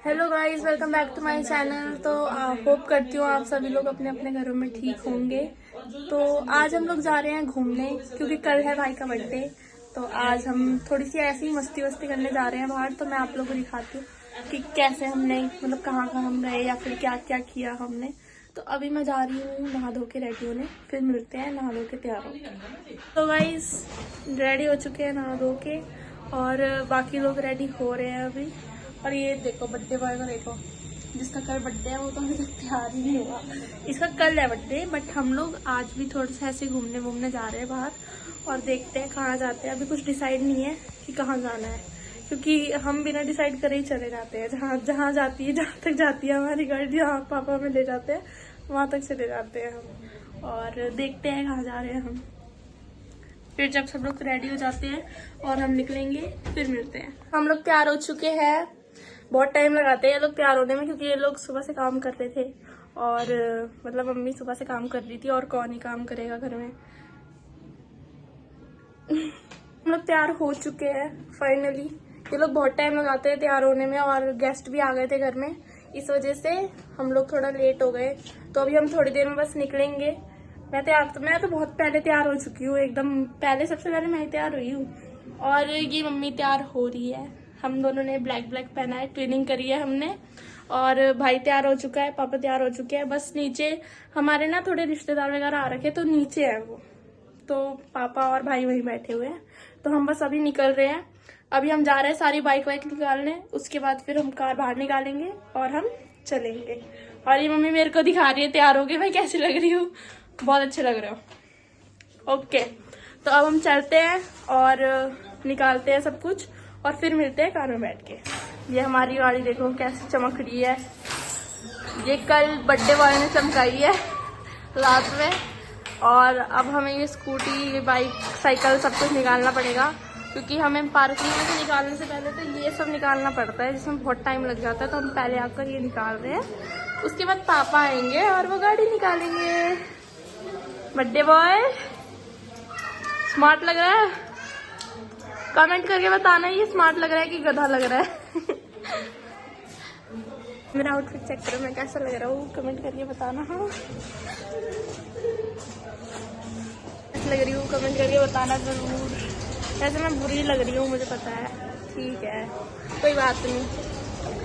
Hello guys, welcome back to my channel. तो hope करती हूँ आप सभी लोग अपने अपने घरों में ठीक होंगे। तो आज हम लोग जा रहे हैं घूमने क्योंकि कल है भाई का बर्थडे। तो आज हम थोड़ी सी ऐसी मस्ती वस्ती करने जा रहे हैं बाहर। तो मैं आप लोगों को दिखाती हूँ कि कैसे हमने मतलब कहाँ कहाँ हम गए या फिर क्या क्या किया हमने। तो अभी मैं जा रही हूँ नहा धो के रेडी होने, फिर मिलते हैं नहा धो के तैयार होके। तो गाइस रेडी हो चुके हैं नहा धो के और बाकी लोग रेडी हो रहे हैं अभी। और ये देखो बर्थडे बॉय को देखो, जिसका कल बर्थडे है वो तो अभी तक तैयार ही नहीं हुआ। इसका कल है बर्थडे, बट हम लोग आज भी थोड़ा सा ऐसे घूमने वूमने जा रहे हैं बाहर और देखते हैं कहाँ जाते हैं। अभी कुछ डिसाइड नहीं है कि कहाँ जाना है, क्योंकि हम बिना डिसाइड करे ही चले जाते हैं। जहाँ जहाँ जाती है, जहाँ तक जाती है हमारी गाड़ी, जहाँ पापा हमें ले जाते हैं वहाँ तक चले जाते हैं हम। और देखते हैं कहाँ जा रहे हैं हम। फिर जब सब लोग रेडी हो जाते हैं और हम निकलेंगे फिर मिलते हैं। हम लोग तैयार हो चुके हैं। बहुत टाइम लगाते हैं ये लोग तैयार होने में, क्योंकि ये लोग सुबह से काम कर रहे थे और मतलब मम्मी सुबह से काम कर रही थी और कौन ही काम करेगा घर में। हम लोग तैयार हो चुके हैं फाइनली। ये लोग बहुत टाइम लगाते हैं तैयार होने में और गेस्ट भी आ गए थे घर में, इस वजह से हम लोग थोड़ा लेट हो गए। तो अभी हम थोड़ी देर में बस निकलेंगे। मैं तो बहुत पहले तैयार हो चुकी हूँ, एकदम पहले, सबसे पहले मैं ही तैयार हुई हूँ। और ये मम्मी तैयार हो रही है। हम दोनों ने ब्लैक ब्लैक पहना है, ट्विनिंग करी है हमने। और भाई तैयार हो चुका है, पापा तैयार हो चुके हैं। बस नीचे हमारे ना थोड़े रिश्तेदार वगैरह आ रखे, तो नीचे है वो, तो पापा और भाई वहीं बैठे हुए हैं। तो हम बस अभी निकल रहे हैं। अभी हम जा रहे हैं सारी बाइक वाइक निकालने, उसके बाद फिर हम कार बाहर निकालेंगे और हम चलेंगे। और ये मम्मी मेरे को दिखा रही है तैयार हो गई, मैं कैसी लग रही हूँ। बहुत अच्छे लग रहे हो। ओके, तो अब हम चलते हैं और निकालते हैं सब कुछ और फिर मिलते हैं कार में बैठ के। ये हमारी गाड़ी देखो कैसी चमक रही है। ये कल बर्थडे बॉय ने चमकाई है रात में। और अब हमें ये स्कूटी, ये बाइक, साइकिल सब कुछ निकालना पड़ेगा, क्योंकि हमें पार्किंग में से निकालने से पहले तो ये सब निकालना पड़ता है, जिसमें बहुत टाइम लग जाता है। तो हम पहले आकर ये निकाल रहे हैं, उसके बाद पापा आएंगे और वो गाड़ी निकालेंगे। बर्थडे बॉय स्मार्ट लग रहा है? कमेंट करके बताना ये स्मार्ट लग रहा है कि गधा लग रहा है। मेरा आउटफिट चेक करो, मैं कैसा लग रहा हूँ, कमेंट करके बताना। हाँ कैसे लग रही हूँ कमेंट करके बताना जरूर। वैसे मैं बुरी लग रही हूँ, मुझे पता है, ठीक है कोई बात नहीं,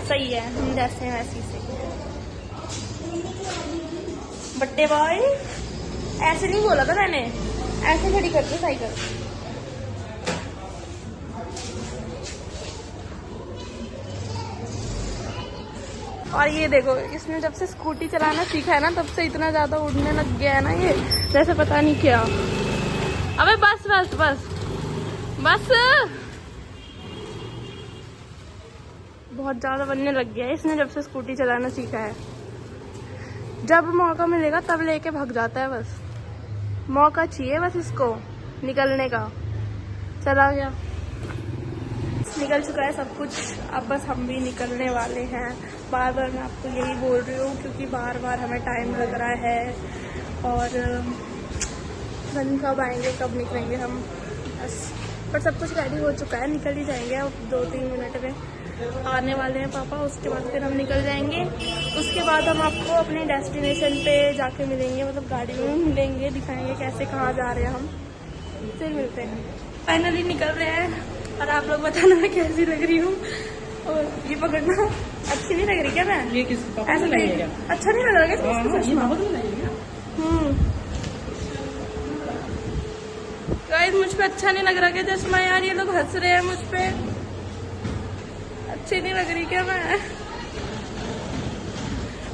सही है, हम जैसे हैं वैसे ही सही है। बर्थडे बॉय ऐसे नहीं बोला था मैंने, ऐसे खड़ी करती साइकिल। और ये देखो, इसने जब से स्कूटी चलाना सीखा है ना, तब से इतना ज्यादा उड़ने लग गया है ना ये, जैसे पता नहीं क्या। अबे बस बस बस बस, बहुत ज्यादा बनने लग गया है इसने जब से स्कूटी चलाना सीखा है। जब मौका मिलेगा तब लेके भाग जाता है, बस मौका चाहिए बस इसको निकलने का। चला गया, निकल चुका है सब कुछ, अब बस हम भी निकलने वाले हैं। बार बार मैं आपको यही बोल रही हूँ, क्योंकि बार बार हमें टाइम लग रहा है और कब आएंगे कब निकलेंगे हम, बस। पर सब कुछ रेडी हो चुका है, निकल ही जाएंगे अब 2-3 मिनट में आने वाले हैं पापा। उसके बाद फिर हम निकल जाएंगे। उसके बाद हम आपको अपने डेस्टिनेशन पे जाके मिलेंगे, मतलब गाड़ी में मिलेंगे, दिखाएंगे कैसे कहाँ जा रहे हैं हम, फिर मिलते हैं। फाइनली निकल रहे हैं और आप लोग बताना मैं कैसी लग रही हूँ। और ये पकड़ना, अच्छी नहीं लग रही क्या मैं? ये ऐसा लगेगा अच्छा नहीं लग रहा क्या? गाइस मुझ पे अच्छा नहीं लग रहा क्या चश्मा? यार ये लोग हंस रहे हैं मुझ पे, अच्छी नहीं लग रही क्या मैं?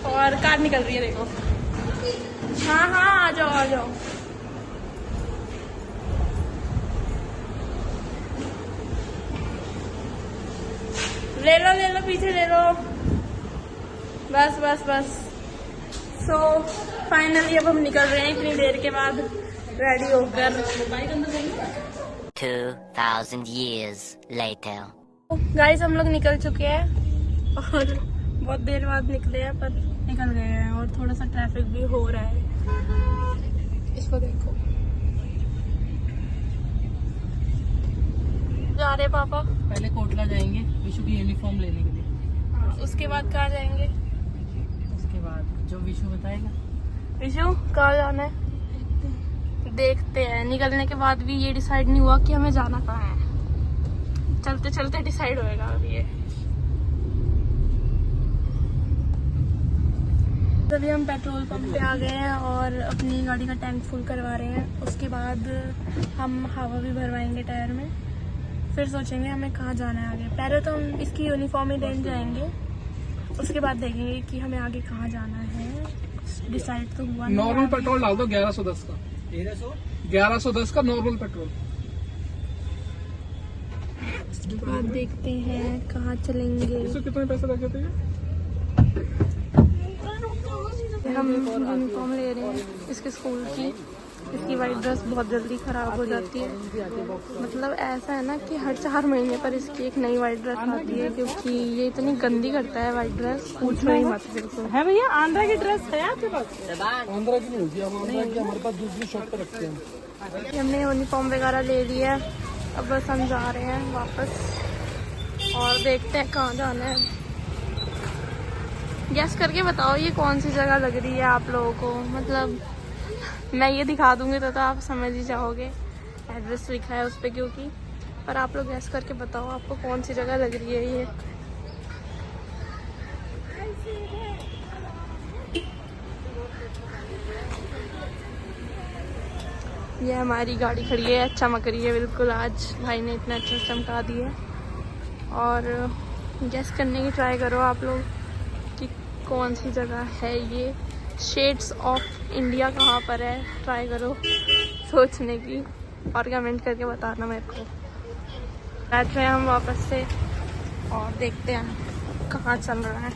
और कार निकल रही है देखो। हाँ हाँ आ जाओ आ जाओ। ले लो पीछे ले लो, बस बस बस। सो फाइनली अब हम निकल रहे हैं इतनी देर के बाद रेडी होकर। 2000 years later. गाइस हम लोग निकल चुके हैं और बहुत देर बाद निकले हैं, पर निकल गए हैं। और थोड़ा सा ट्रैफिक भी हो रहा है, इसको देखो। जा रहे पापा, पहले कोटला जाएंगे विशु की यूनिफॉर्म लेने के लिए। उसके बाद कहाँ जाएंगे? उसके बाद जो विशु बताएगा। विशु कहाँ जाना है? देखते हैं। निकलने के बाद भी ये डिसाइड नहीं हुआ कि हमें जाना कहाँ है। चलते चलते डिसाइड होएगा अभी ये। तभी हम पेट्रोल पंप पे आ गए हैं और अपनी गाड़ी का टैंक फुल करवा रहे हैं। उसके बाद हम हवा भी भरवाएंगे टायर में, फिर सोचेंगे हमें कहाँ जाना है आगे। पहले तो हम इसकी यूनिफॉर्म ही लेने जाएंगे, उसके बाद देखेंगे कि हमें आगे कहाँ जाना है। डिसाइड तो हुआ नहीं। नॉर्मल पेट्रोल डाल दो 1110 का। 1110 का नॉर्मल पेट्रोल। उसके बाद देखते हैं कहाँ चलेंगे। इससे कितने पैसे लगे थे? हम यूनिफॉर्म ले रहे हैं इसके स्कूल की। इसकी वाइट ड्रेस बहुत जल्दी खराब हो जाती है। मतलब ऐसा है ना कि हर 4 महीने पर इसकी एक नई वाइट ड्रेस आती है, क्योंकि ये इतनी गंदी करता है वाइट ड्रेस, पूछो ही मत बिल्कुल। है भैया आंध्रा की ड्रेस है आपके पास? आंध्रा की नहीं होती, हम आंध्रा की हमारे पास दूसरी शॉप पे रखते हैं। हमने यूनिफॉर्म वगैरह ले लिया है, अब बस हम जा रहे हैं वापस और देखते हैं कहाँ जाना है। गैस करके बताओ ये कौन सी जगह लग रही है आप लोगों को। मतलब मैं ये दिखा दूंगी तो आप समझ ही जाओगे, एड्रेस लिखा है उस पर क्योंकि। पर आप लोग गैस करके बताओ आपको कौन सी जगह लग रही है ये। ये हमारी गाड़ी खड़ी है, चमक रही है बिल्कुल। आज भाई ने इतना अच्छा चमका दिया। और गैस करने की ट्राई करो आप लोग कि कौन सी जगह है ये। शेड्स ऑफ इंडिया कहाँ पर है, ट्राई करो सोचने की और कमेंट करके बताना मेरे को। बैठ रहे हैं हम वापस से और देखते हैं कहाँ चल रहा है,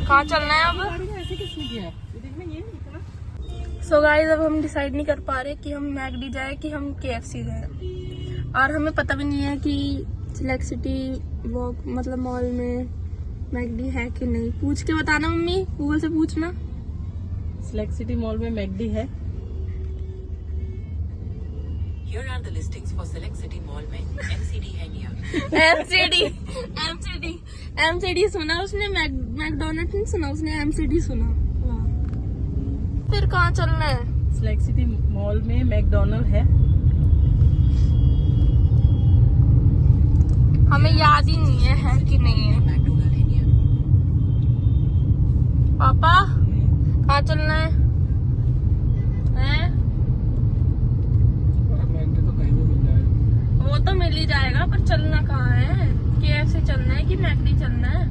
कहाँ चलना है अब। सो गाइस अब हम डिसाइड नहीं कर पा रहे कि हम मैकडी जाए कि हम KFC जाए। और हमें पता भी नहीं है कि सिलेक्ट सिटी वॉक मतलब मॉल में मैकडी है कि नहीं। पूछ के बताना मम्मी, गूगल से पूछना। सिलेक्ट सिटी मॉल में मैकडी है। Here are the listings for Select City Mall में MCD है near। MCD सुना उसने, मैकडोनल्ड नहीं सुना उसने, MCD सुना। फिर कहाँ चलना है? सिलेक्ट सिटी मॉल में मैकडोनल्ड है। हमें याद ही नहीं है कि नहीं है। मैकडोनल्ड है near। पापा कहाँ चलना है? मैकडी तो कहीं भी मिल जाएगा। वो तो मिल ही जाएगा, पर चलना कहाँ है? KFC चलना है कि मैकडी चलना है?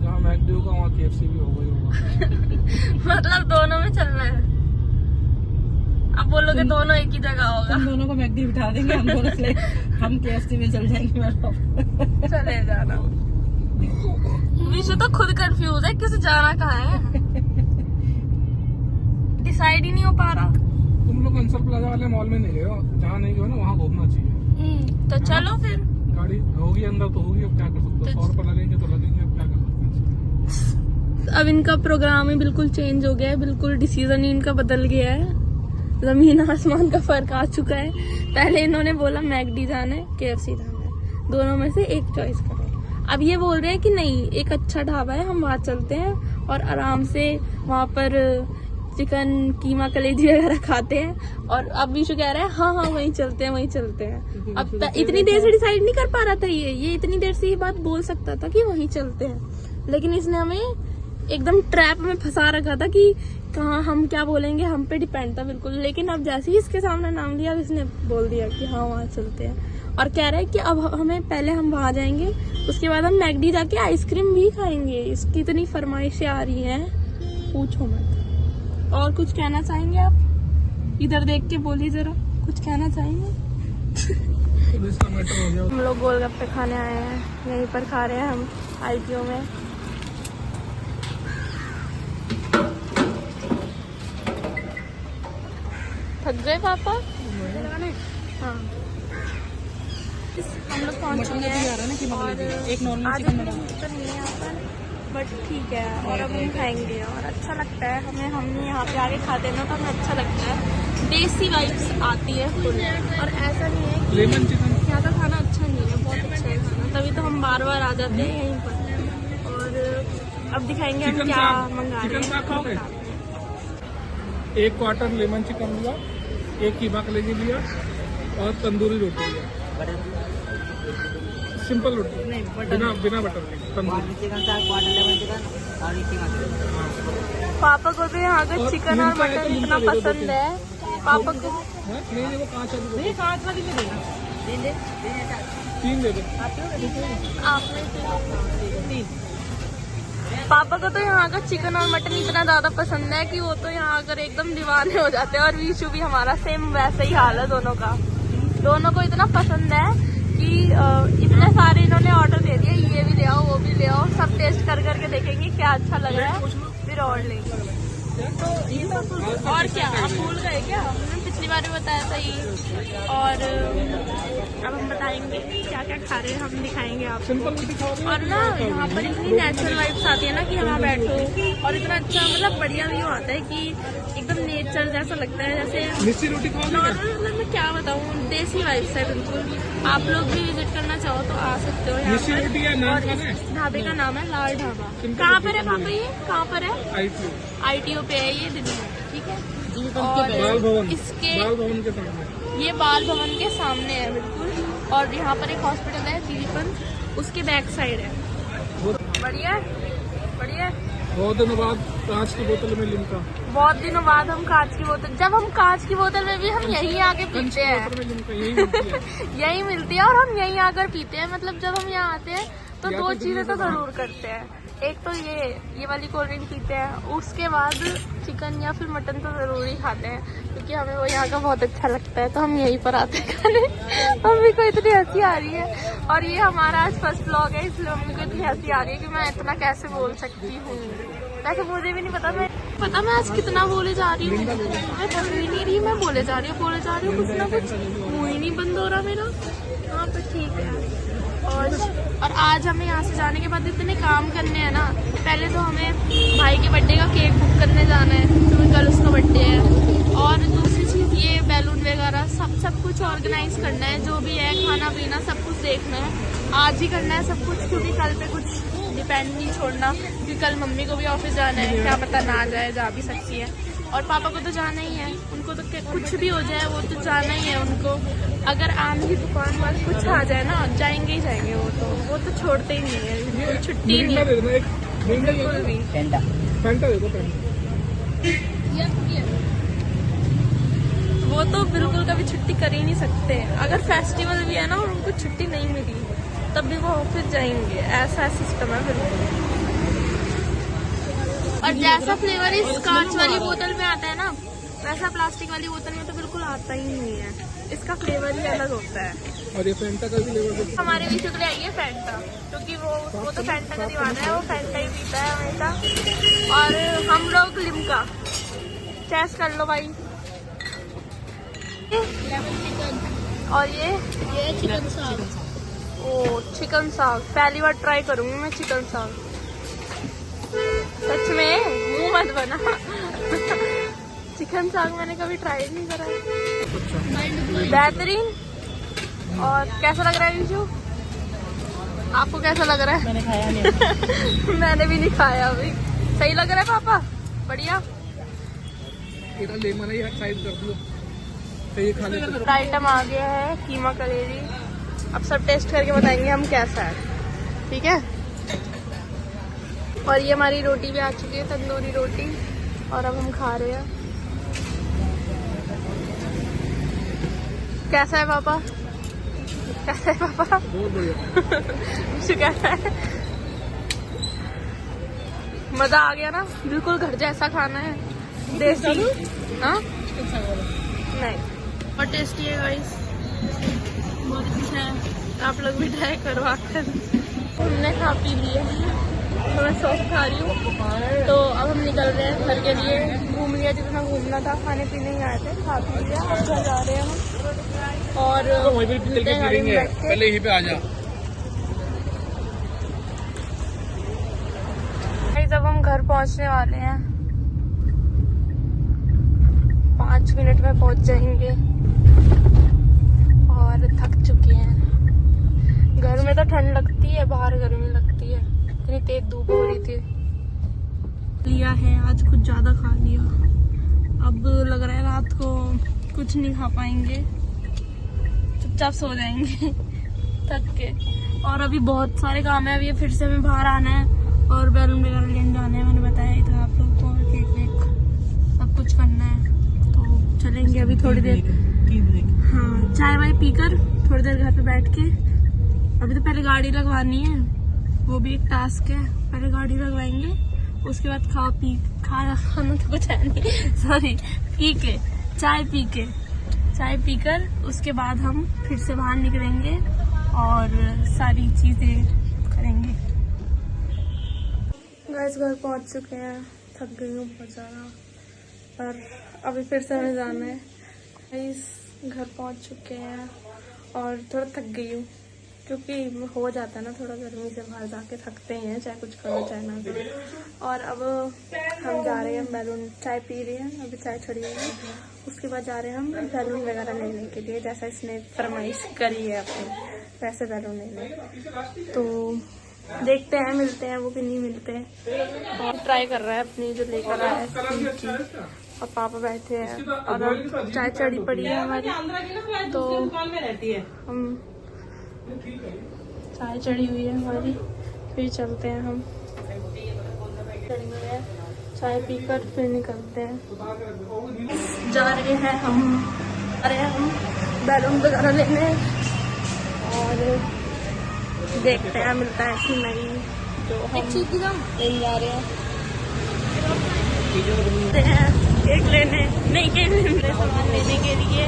जहाँ मैकडी होगा वहाँ KFC भी होगा ही होगा। मतलब दोनों में चलना है। अब बोलोगे दोनों एक ही जगह होगा। हम दोनों को मैकडी बिठा देंगे, हम दोनों हम KFC में चल जाएंगे। चले जाना। विशु तो खुद कंफ्यूज है किसे जाना कहाँ है, डिसाइड ही नहीं हो पा रहा। तुम लोग कंसर प्लाजा वाले मॉल में नहीं गए हो, जहाँ नहीं गए हो ना वहाँ घूमना चाहिए। तो चलो फिर। गाड़ी होगी अंदर तो होगी, अब क्या कर सकते हो। 100 रुपये लगेंगे तो लगेंगे, अब क्या कर सकते हैं। अब इनका प्रोग्राम ही बिल्कुल चेंज हो गया है, बिल्कुल डिसीजन ही इनका बदल गया है। जमीन आसमान का फर्क आ चुका है। पहले इन्होंने बोला मैकडी जाना है, KFC जाना है, दोनों में से एक चॉइस करो। अब ये बोल रहे हैं कि नहीं, एक अच्छा ढाबा है हम वहाँ चलते हैं और आराम से वहाँ पर चिकन कीमा कलेजी वगैरह खाते हैं। और अब विशु कह रहा है हाँ वहीं चलते हैं, वहीं चलते हैं। अब इतनी देर से डिसाइड नहीं कर पा रहा था ये इतनी देर से ये बात बोल सकता था कि वहीं चलते हैं, लेकिन इसने हमें एकदम ट्रैप में फंसा रखा था कि कहाँ हम क्या बोलेंगे, हम पे डिपेंड था बिल्कुल। लेकिन अब जैसे ही इसके सामने नाम लिया इसने बोल दिया कि हाँ वहाँ चलते हैं। और कह रहा है कि अब हमें पहले हम वहाँ जाएंगे, उसके बाद हम मैकडी जाके आइसक्रीम भी खाएंगे। इसकी इतनी फरमाइशें आ रही हैं पूछो मत। और कुछ कहना चाहेंगे आप? इधर देख के बोलिए जरा, कुछ कहना चाहेंगे? पुलिस का मैटर हो गया। हम लोग गोलगप्पे खाने आए हैं, यहीं पर खा रहे हैं हम IPO में। थक गए पापा? हाँ हम लोग पहुँच चुके हैं और एक नॉर्मल आज चिकन हमें तो नहीं है यहाँ पर, बट ठीक है। और अब हम खाएंगे और अच्छा लगता है हमें। हमने यहाँ पे आके खाते ना तो हमें अच्छा लगता है, देसी वाइब्स आती है फुल। और ऐसा नहीं है कि लेमन चिकन यहाँ का खाना अच्छा नहीं है, बहुत अच्छा है खाना। तभी तो हम बार बार आ जाते हैं यहीं पर। और अब दिखाएंगे हम क्या मंगा रहे चिकन साग खाओगे? हैं। 1 क्वार्टर लेमन चिकन लिया, 1 कीमा कलेजी लिया और तंदूरी रोटी लिया। सिंपल रोटी, बिना बटर के तंदूरी। चिकन साग, क्वार्टर लेमन चिकन और कीमा। पापा को तो यहाँ का चिकन और मटन इतना पसंद है। पापा को नहीं वो कांच वाली नहीं, कांच वाली में देना। दे 3 दे दो। आपने पापा को तो यहाँ का चिकन और मटन इतना ज्यादा पसंद है कि वो तो यहाँ आकर एकदम दीवाने हो जाते हैं। और विशु भी हमारा सेम वैसा ही हाल है दोनों का। दोनों को इतना पसंद है कि इतने सारे इन्होंने ऑर्डर दे दिए, ये भी ले आओ वो भी ले आओ, सब टेस्ट कर करके देखेंगे क्या अच्छा लग रहा है फिर और लेंगे। तो ये सब और क्या आप भूल गए क्या? हमने पिछली बार भी बताया था ये। और अब हम बताएंगे क्या क्या खा रहे हैं, हम दिखाएंगे आपको। सिंपल रोटी खाओगे? और ना यहाँ पर इतनी नेचुरल वाइब्स आती है ना कि यहाँ बैठो और इतना अच्छा मतलब बढ़िया व्यू आता है कि एकदम नेचर जैसा लगता है। जैसे मिस्सी रोटी खाओगे? मतलब मैं क्या बताऊँ, देसी वाइब्स है बिल्कुल। आप लोग भी विजिट करना चाहो तो आ सकते हो यहाँ मिस्सी रोटी या पर। नान और खाना है? इस ढाबे का नाम है लाल ढाबा। कहाँ पर है पापा ये? कहाँ पर है? ITO पे है ये दिल्ली में, ठीक है। बाल भवन, इसके बाल भवन के सामने। ये बाल भवन के सामने है बिल्कुल। और यहाँ पर एक हॉस्पिटल है दीपन, उसके बैक साइड है। बढ़िया बढ़िया। बहुत दिनों बाद कांच की बोतल में लिमका। बहुत दिनों बाद हम कांच की बोतल, जब हम कांच की बोतल में भी हम यहीं आके पीते हैं। बोतल में लिमका यही मिलती है। यहीं मिलती है और हम यहीं आकर पीते हैं। मतलब जब हम यहाँ आते हैं तो या दो तो चीजें तो जरूर करते हैं। एक तो ये वाली कोल्ड ड्रिंक पीते हैं, उसके बाद चिकन या फिर मटन तो जरूर ही खाते हैं क्योंकि हमें वो यहाँ का बहुत अच्छा लगता है। तो हम यहीं पर आते हैं खाने। मम्मी को इतनी हंसी आ रही है और ये हमारा आज फर्स्ट व्लॉग है, इसलिए मम्मी को इतनी हंसी आ रही है कि मैं इतना कैसे बोल सकती हूँ। वैसे मुझे भी नहीं पता मैं आज कितना बोले जा रही हूँ। मैं बोल ही नहीं रही, मैं बोले जा रही हूँ कुछ ना कुछ। मुँह ही नहीं बंद हो रहा मेरा। हाँ तो ठीक है। और आज हमें यहाँ से जाने के बाद इतने काम करने हैं ना। पहले तो हमें भाई के बर्थडे का केक बुक करने जाना है क्योंकि कल उसका बर्थडे है। और दूसरी चीज़ ये बैलून वगैरह सब कुछ ऑर्गेनाइज करना है, जो भी है खाना पीना सब कुछ देखना है। आज ही करना है सब कुछ क्योंकि कल पे कुछ डिपेंड नहीं छोड़ना क्योंकि कल मम्मी को भी ऑफिस जाना है, क्या पता ना जाए, जा भी सकती है। और पापा को तो जाना ही है, उनको तो कुछ भी हो जाए वो तो जाना ही है उनको। अगर आम की दुकान वाले कुछ आ जाए ना जाएंगे ही जाएंगे, वो तो छोड़ते ही नहीं है, कोई छुट्टी नहीं बिल्कुल भी। फैंटा दे दो, वो तो बिल्कुल कभी छुट्टी कर ही नहीं सकते। अगर फेस्टिवल भी है ना और उनको छुट्टी नहीं मिली तब भी वो ऑफिस जाएंगे, ऐसा सिस्टम है बिल्कुल। और जैसा फ्लेवर इस कांच वाली बोतल में आता है ना वैसा प्लास्टिक वाली बोतल में तो बिल्कुल आता ही नहीं है। इसका फ्लेवर ही अलग होता है। और ये फैंटा का भी फ्लेवर हमारे बीच के लिए आई है फैंटा क्योंकि वो तो फैंटा का दीवाना है, वो फैंटा ही पीता है हमेशा। और हम लोग लिम्का। चेस कर लो भाई। और ये चिकन साग। ओ चिकन साग पहली बार ट्राई करूंगी मैं चिकन साग। सच में मुंह मत बना। चिकन साग मैंने कभी ट्राई नहीं करा। बेहतरीन। और कैसा लग रहा है विशु? आपको कैसा लग रहा है? मैंने खाया नहीं। मैंने भी नहीं खाया अभी। सही लग रहा है पापा? बढ़िया। लेमन है साइड कर दियो तो ये खा लेते। आइटम आ गया है कीमा कलेजी। अब सब टेस्ट करके बताएंगे हम कैसा है, ठीक है। और ये हमारी रोटी भी आ चुकी है, तंदूरी रोटी। और अब हम खा रहे हैं। कैसा है पापा? कैसा है पापा? बहुत बढ़िया। कैसा है? मजा आ गया ना? बिल्कुल घर जैसा खाना है, देसी। हाँ नहीं, और टेस्टी है गाइस, बहुत अच्छा है। आप लोग भी ट्राई करो आकर। हमने खा पी लिए, तो मैं सॉस खा रही हूँ। तो अब हम निकल रहे हैं घर के लिए। घूम लिया जितना घूमना था, खाने पीने ही आए थे, खा पी लिया। अब घर जा रहे हैं हम। और पहले यहीं पे आ जा। जब हम घर पहुंचने वाले हैं, 5 मिनट में पहुंच जाएंगे और थक चुके हैं। घर में तो ठंड लगती है, बाहर गर्मी लगती है। इतनी तेज धूप हो रही थी। लिया है आज, कुछ ज्यादा खा लिया। अब लग रहा है रात को कुछ नहीं खा पाएंगे, चुपचाप सो जाएंगे थक के। और अभी बहुत सारे काम है। अभी फिर से हमें बाहर आना है और बैलून वगैरह लेने जाने हैं। मैंने बताया ही था आप लोग को, और केक वेक सब कुछ करना है। तो चलेंगे अभी थोड़ी देर। हाँ, चाय वाय पीकर थोड़ी देर घर पे बैठ के। अभी तो पहले गाड़ी लगवानी है, वो भी एक टास्क है। पहले गाड़ी लगवाएंगे, उसके बाद खाना तो कुछ है नहीं सॉरी, चाय पीकर उसके बाद हम फिर से बाहर निकलेंगे और सारी चीजें करेंगे। गाइस घर पहुंच चुके हैं, थक गई हूँ बहुत ज़्यादा, पर अभी फिर से हमें जाना है। गाइस घर पहुंच चुके हैं और थोड़ा थक गई हूँ, क्योंकि हो जाता है ना थोड़ा गर्मी से बाहर जाके थकते हैं, चाहे कुछ करो चाहे ना करो। और अब हम जा रहे हैं बैलून, चाय पी रहे हैं, अभी चाय छड़ी हुई है। उसके बाद जा रहे हैं हम बैलून वगैरह लेने के लिए, जैसा इसने फरमाइश करी है अपनी, वैसे बैलून लेने। तो देखते हैं मिलते हैं वो कि नहीं मिलते हैं। और ट्राई कर रहा है अपनी जो लेकर आया है। और पापा बैठे हैं और अब चाय चढ़ी पड़ी है हमारी, तो हम चाय चढ़ी हुई है हमारी, फिर चलते हैं हम। चढ़ी हुई है, चाय पीकर फिर निकलते हैं। जा रहे हैं हम बैलून वगैरह लेने और देखते हैं मिलता है कि नहीं। जो हम लेने जा रहे हैं केक लेने, नहीं केक लेने, सामान लेने के लिए।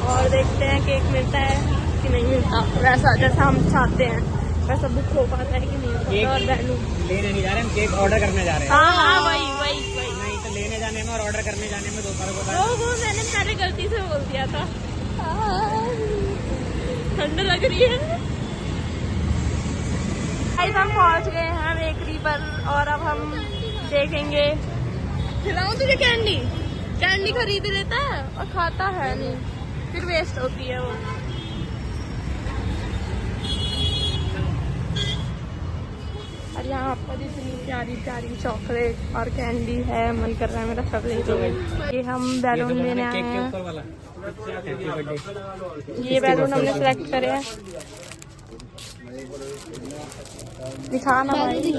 और देखते हैं केक मिलता है कि नहीं मिलता, वैसा जैसा हम चाहते हैं वैसा बुक हो पाता है कि नहीं हो पाता। और बैलून लेने नहीं जा रहे, हम केक ऑर्डर करने जा रहे हैं। हाँ वही नहीं तो लेने जाने में और ऑर्डर करने जाने में दो फर्क होता है। वो मैंने पहले गलती से बोल दिया था। ठंड लग रही है। हम पहुंच गए हैं बेकरी पर और अब हम देखेंगे। खिलाऊं तुझे कैंडी खरीद लेता है और खाता है नहीं, फिर वेस्ट होती है वो। और यहाँ पर इतनी प्यारी प्यारी चॉकलेट और कैंडी है, मन कर रहा है मेरा सब ले लो। ये हम बैलून लेने आए हैं, ये बैलून हमने सेलेक्ट करे हैं। दिखाना भाई,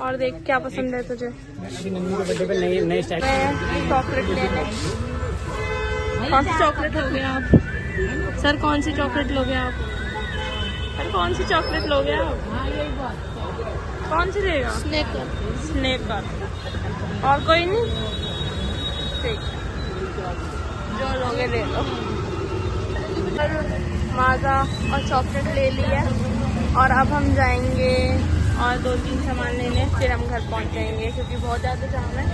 और देख क्या पसंद है तुझे। मैं चॉकलेट लेने। कौन सी चॉकलेट लोगे आप सर? कौन सी चॉकलेट लोगे आप सर? कौन सी चॉकलेट लोगे आप? कौन सी लेगा? स्नेकर। और कोई नहीं? ठीक, जो लोगे ले लो। माजा और चॉकलेट ले लिया और अब हम जाएंगे और 2-3 सामान लेने, फिर हम घर पहुंच जाएंगे, क्योंकि बहुत ज़्यादा जाम है,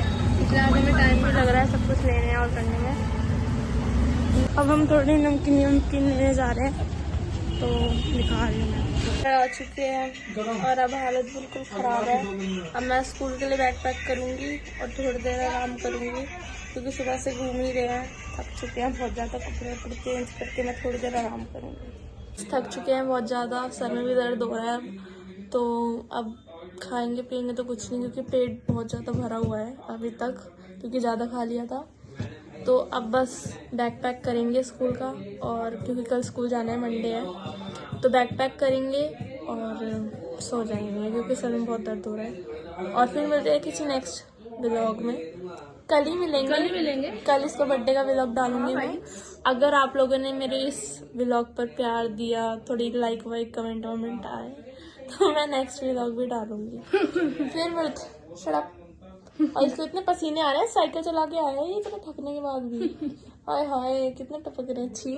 इसलिए आने में टाइम भी लग रहा है सब कुछ लेने और करने में। अब हम थोड़ी नमकीन लेने जा रहे हैं, तो दिखा रही हूँ मैं। आ चुके हैं और अब हालत बिल्कुल ख़राब है। अब मैं स्कूल के लिए बैग पैक करूँगी और थोड़ी देर आराम करूँगी, क्योंकि सुबह से घूम ही रहे हैं, थक चुके हैं बहुत ज़्यादा। कपड़े चेंज करके मैं थोड़ी देर आराम करूँगी। थक चुके हैं बहुत ज़्यादा, सर में भी दर्द हो रहा है। तो अब खाएंगे पियेंगे तो कुछ नहीं, क्योंकि पेट बहुत ज़्यादा भरा हुआ है अभी तक, क्योंकि ज़्यादा खा लिया था। तो अब बस बैग पैक करेंगे स्कूल का, और क्योंकि कल स्कूल जाना है, मंडे है, तो बैग पैक करेंगे और सो जाएंगे, क्योंकि सर में बहुत दर्द हो रहा है। और फिर मिलते हैं किसी नेक्स्ट व्लॉग में। कल ही मिलेंगे। कल इसका बर्थडे का व्लॉग डालूंगी मैं। अगर आप लोगों ने मेरे इस व्लॉग पर प्यार दिया, थोड़ी लाइक वाइक कमेंट वमेंट आए, तो मैं नेक्स्ट व्लॉग भी डालूंगी। फिर मिलते। शराब। और इसको इतने पसीने आ रहे हैं, साइकिल चला के आया है इतना थकने के बाद भी। हाय हाय कितने टपक रहे हैं। छी।